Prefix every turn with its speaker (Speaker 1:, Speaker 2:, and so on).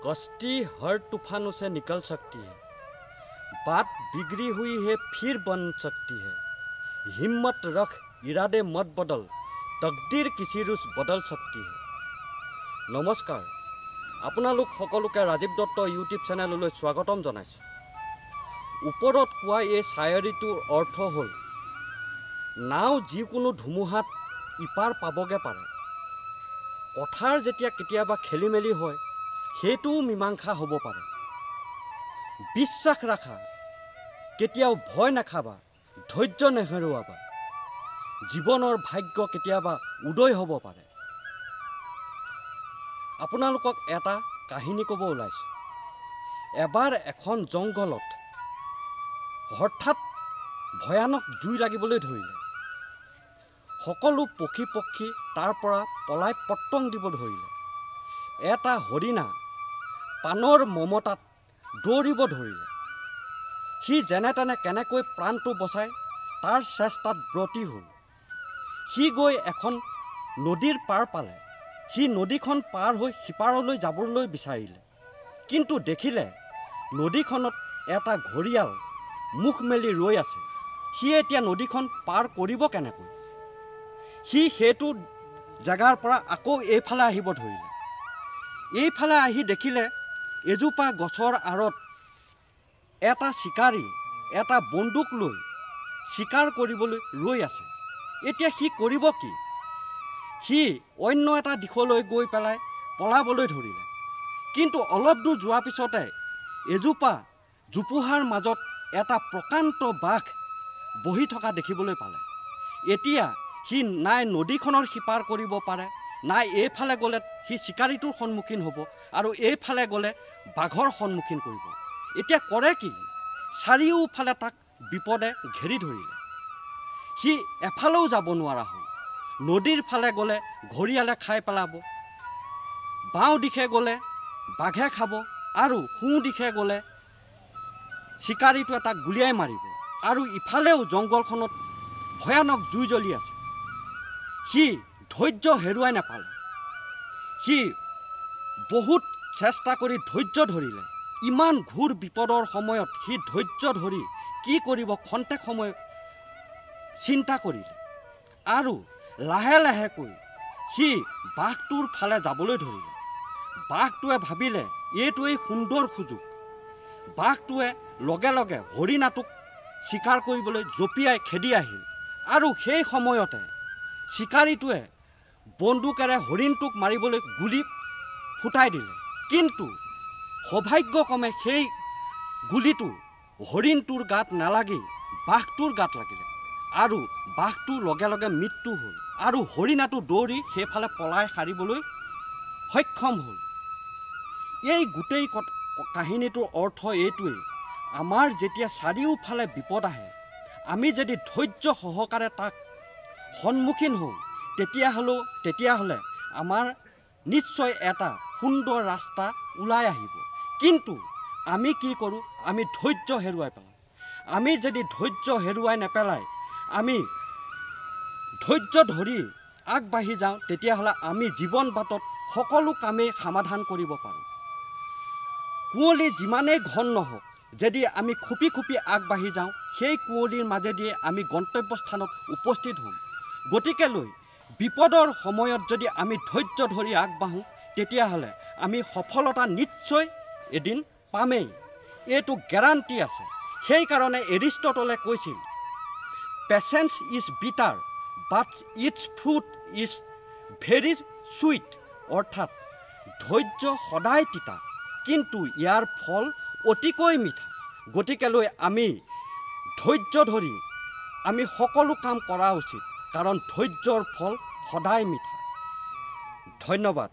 Speaker 1: कश्ती हर तूफानों से निकल सकती है, बात बिगड़ी हुई है फिर बन सकती है। हिम्मत रख, इरादे मत बदल, तकदीर किसी रोज बदल सकती है। नमस्कार, আপোনালোক সকলোকে ৰাজীৱ দত্ত ইউটিউব চেনেললৈ স্বাগতম জনাইছোঁ। ওপৰত কোৱা এই শায়ৰীটোৰ অৰ্থ হ'ল, নাও যিকোনো ধুমুহাত ইপাৰ পাবগে পাৰে। কথাৰ যেতিয়া কেতিয়াবা খেলি মেলি হয়, সেইটোও মীমাংসা হ'ব পাৰে। বিশ্বাস ৰাখা, কেতিয়াও ভয় নাখাবা, ধৈৰ্য নেহেৰুৱাবা। জীৱনৰ ভাগ্য কেতিয়াবা উদয় হ'ব পাৰে। আপোনালোকক এটা কাহিনী ক'ব ওলাইছোঁ। এবাৰ এখন জংঘলত হঠাৎ ভয়ানক জুই লাগিবলৈ ধৰিলে। সকলো পক্ষী তাৰ পৰা পলাই পতং দিব ধৰিলে। এটা হৰিণা পানৰ মমতাত দৌৰিব ধৰিলে। সি যেনে তেনে কেনেকৈ প্ৰাণটো বচাই তাৰ চেষ্টাত ব্ৰতী হ'ল। সি গৈ এখন নদীৰ পাৰ পালে। সি নদীখন পাৰ হৈ সিপাৰলৈ যাবলৈ বিচাৰিলে, কিন্তু দেখিলে নদীখনত এটা ঘৰিয়াল মুখ মেলি ৰৈ আছে। সি এতিয়া নদীখন পাৰ কৰিব কেনেকৈ? সি সেইটো জেগাৰ পৰা আকৌ এইফালে আহিব ধৰিলে। এইফালে আহি দেখিলে এজোপা গছৰ আঁৰত এটা চিকাৰী এটা বন্দুক লৈ চিকাৰ কৰিবলৈ ৰৈ আছে। এতিয়া সি কৰিব কি? সি অন্য এটা দিশলৈ গৈ পেলাই পলাবলৈ ধৰিলে, কিন্তু অলপ দূৰ যোৱাৰ পিছতে এজোপা জোপোহাৰ মাজত এটা প্ৰকাণ্ড বাঘ বহি থকা দেখিবলৈ পালে। এতিয়া সি নাই নদীখনৰ সিপাৰ কৰিব পাৰে, নাই এইফালে গ'লে সি চিকাৰীটোৰ সন্মুখীন হ'ব, আৰু এইফালে গ'লে বাঘৰ সন্মুখীন কৰিব। এতিয়া কৰে কি? চাৰিওফালে তাক বিপদে ঘেৰি ধৰিলে। সি এফালেও যাব নোৱাৰা হ'ল। নদীৰ ফালে গ'লে ঘৰিয়ালে খাই পেলাব, বাওঁ দিশে গ'লে বাঘে খাব, আৰু সোঁ দিশে গ'লে চিকাৰীটোৱে তাক গুলিয়াই মাৰিব। আৰু ইফালেও জংঘলখনত ভয়ানক জুই জ্বলি আছে। সি ধৈৰ্য হেৰুৱাই নাপালে। সি বহুত চেষ্টা কৰি ধৈৰ্য ধৰিলে। ইমান ঘোৰ বিপদৰ সময়ত সি ধৈৰ্য ধৰি কি কৰিব খন্তেক সময় চিন্তা কৰিলে, আৰু লাহে লাহেকৈ সি বাঘটোৰ ফালে যাবলৈ ধৰিলে। বাঘটোৱে ভাবিলে এইটোৱেই সুন্দৰ সুযোগ। বাঘটোৱে লগে লগে হৰিণাটোক চিকাৰ কৰিবলৈ জঁপিয়াই খেদি আহিল, আৰু সেই সময়তে চিকাৰীটোৱে বন্দুকেৰে হৰিণটোক মাৰিবলৈ গুলি ফুটাই দিলে। কিন্তু সৌভাগ্যক্ৰমে সেই গুলিটো হৰিণটোৰ গাত নালাগি বাঘটোৰ গাত লাগিলে, আৰু বাঘটোৰ লগে লগে মৃত্যু হ'ল, আৰু হৰিণাটো দৌৰি সেইফালে পলাই সাৰিবলৈ সক্ষম হ'ল। এই গোটেই কাহিনীটোৰ অৰ্থ এইটোৱেই, আমাৰ যেতিয়া চাৰিওফালে বিপদ আহে, আমি যদি ধৈৰ্য সহকাৰে তাক সন্মুখীন হওঁ, তেতিয়াহ'লে আমাৰ নিশ্চয় এটা সুন্দৰ ৰাস্তা ওলাই আহিব। কিন্তু আমি কি কৰোঁ? আমি ধৈৰ্য হেৰুৱাই পেলাওঁ। আমি যদি ধৈৰ্য হেৰুৱাই নেপেলাই আমি ধৈৰ্য ধৰি আগবাঢ়ি যাওঁ, তেতিয়াহ'লে আমি জীৱন বাটত সকলো কামেই সমাধান কৰিব পাৰোঁ। কুঁৱলী যিমানেই ঘন নহওক, যদি আমি খুপি খুপি আগবাঢ়ি যাওঁ, সেই কুঁৱলীৰ মাজেদিয়ে আমি গন্তব্যস্থানত উপস্থিত হ'ম। গতিকেলৈ বিপদৰ সময়ত যদি আমি ধৈৰ্য ধৰি আগবাঢ়োঁ, তেতিয়াহ'লে আমি সফলতা নিশ্চয় এদিন পামেই। এইটো গেৰাণ্টি আছে। সেইকাৰণে এৰিষ্টটলে কৈছিল, patience is bitter but its fruit is very sweet. অৰ্থাৎ ধৈৰ্য সদায় তিতা, কিন্তু ইয়াৰ ফল অতিকৈ মিঠা। গতিকেলৈ আমি ধৈৰ্য ধৰি আমি সকলো কাম কৰা উচিত, কাৰণ ধৈৰ্যৰ ফল সদায় মিঠা। ধন্যবাদ।